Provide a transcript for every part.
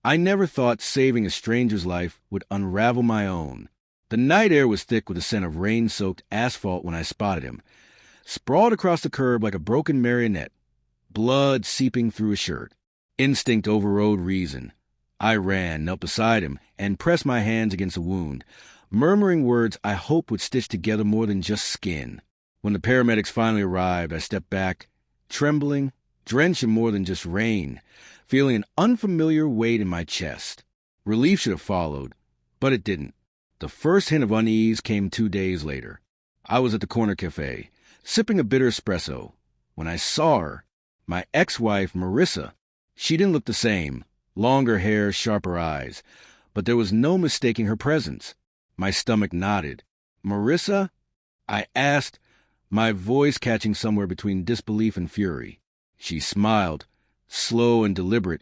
I never thought saving a stranger's life would unravel my own. The night air was thick with the scent of rain-soaked asphalt when I spotted him, sprawled across the curb like a broken marionette, blood seeping through his shirt. Instinct overrode reason. I ran, knelt beside him, and pressed my hands against the wound, murmuring words I hoped would stitch together more than just skin. When the paramedics finally arrived, I stepped back, trembling, drenched in more than just rain, feeling an unfamiliar weight in my chest. Relief should have followed, but it didn't. The first hint of unease came 2 days later. I was at the corner cafe, sipping a bitter espresso, when I saw her, my ex-wife, Marissa. She didn't look the same, longer hair, sharper eyes, but there was no mistaking her presence. My stomach knotted. "Marissa?" I asked, my voice catching somewhere between disbelief and fury. She smiled, slow and deliberate,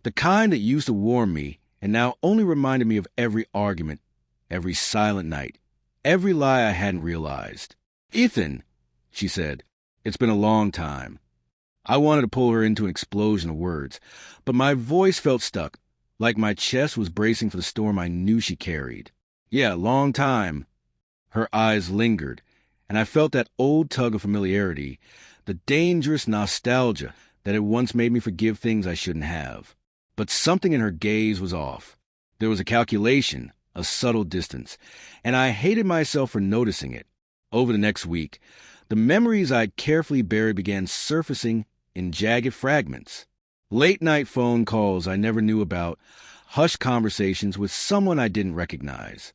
the kind that used to warm me and now only reminded me of every argument, every silent night, every lie I hadn't realized. "Ethan," she said, "it's been a long time." I wanted to pull her into an explosion of words, but my voice felt stuck, like my chest was bracing for the storm I knew she carried. "Yeah, long time." Her eyes lingered, and I felt that old tug of familiarity, the dangerous nostalgia that had once made me forgive things I shouldn't have. But something in her gaze was off. There was a calculation, a subtle distance, and I hated myself for noticing it. Over the next week, the memories I'd carefully buried began surfacing in jagged fragments. Late-night phone calls I never knew about, hushed conversations with someone I didn't recognize.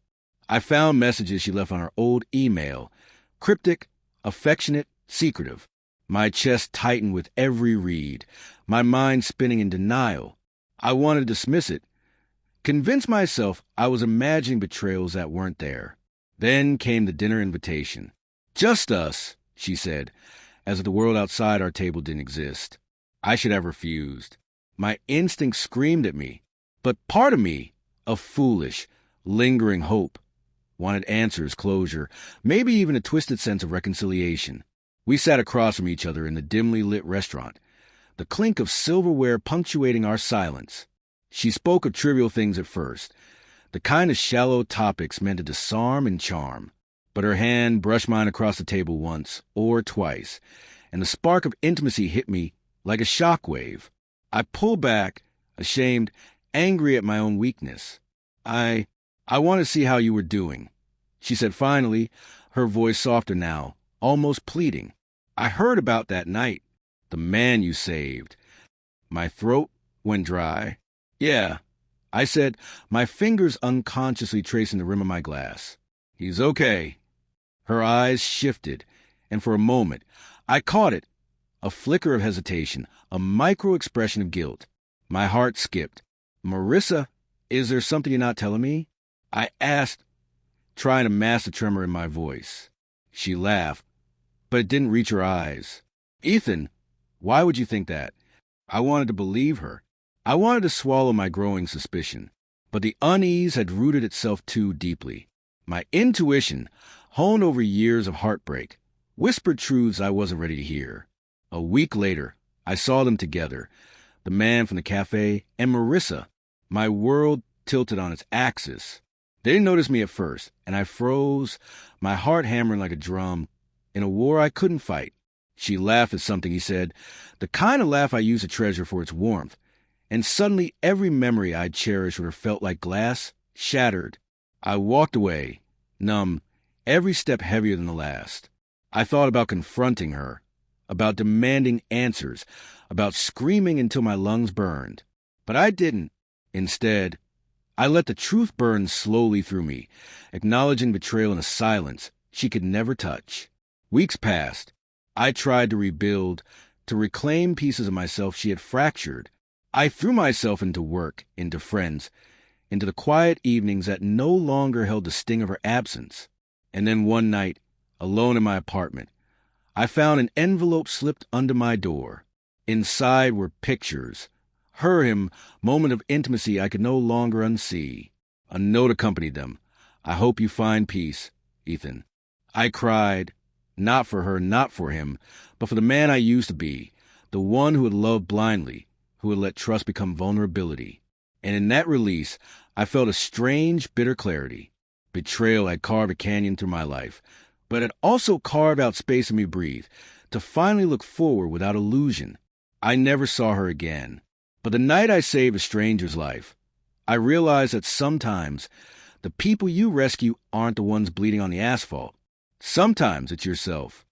I found messages she left on her old email, cryptic, affectionate, secretive. My chest tightened with every read, my mind spinning in denial. I wanted to dismiss it, convince myself I was imagining betrayals that weren't there. Then came the dinner invitation. "Just us," she said, as if the world outside our table didn't exist. I should have refused. My instinct screamed at me, but part of me, a foolish, lingering hope, wanted answers, closure, maybe even a twisted sense of reconciliation. We sat across from each other in the dimly lit restaurant, the clink of silverware punctuating our silence. She spoke of trivial things at first, the kind of shallow topics meant to disarm and charm. But her hand brushed mine across the table once or twice, and the spark of intimacy hit me like a shockwave. I pulled back, ashamed, angry at my own weakness. I want to see how you were doing," she said finally, her voice softer now, almost pleading. "I heard about that night, the man you saved." My throat went dry. "Yeah," I said, my fingers unconsciously tracing the rim of my glass. "He's okay." Her eyes shifted, and for a moment, I caught it, a flicker of hesitation, a micro-expression of guilt. My heart skipped. "Marissa, is there something you're not telling me?" I asked, trying to mask the tremor in my voice. She laughed, but it didn't reach her eyes. "Ethan, why would you think that?" I wanted to believe her. I wanted to swallow my growing suspicion, but the unease had rooted itself too deeply. My intuition, honed over years of heartbreak, whispered truths I wasn't ready to hear. A week later, I saw them together, the man from the cafe and Marissa. My world tilted on its axis. They didn't notice me at first, and I froze, my heart hammering like a drum, in a war I couldn't fight. She laughed at something he said, the kind of laugh I used to treasure for its warmth, and suddenly every memory I'd cherished or felt like glass shattered. I walked away, numb, every step heavier than the last. I thought about confronting her, about demanding answers, about screaming until my lungs burned. But I didn't. Instead, I let the truth burn slowly through me, acknowledging betrayal in a silence she could never touch. Weeks passed. I tried to rebuild, to reclaim pieces of myself she had fractured. I threw myself into work, into friends, into the quiet evenings that no longer held the sting of her absence. And then one night, alone in my apartment, I found an envelope slipped under my door. Inside were pictures. Him, moment of intimacy I could no longer unsee. A note accompanied them. "I hope you find peace, Ethan." I cried, not for her, not for him, but for the man I used to be, the one who had loved blindly, who had let trust become vulnerability. And in that release, I felt a strange, bitter clarity. Betrayal had carved a canyon through my life, but it also carved out space in me breathe, to finally look forward without illusion. I never saw her again. But the night I saved a stranger's life, I realized that sometimes the people you rescue aren't the ones bleeding on the asphalt. Sometimes it's yourself.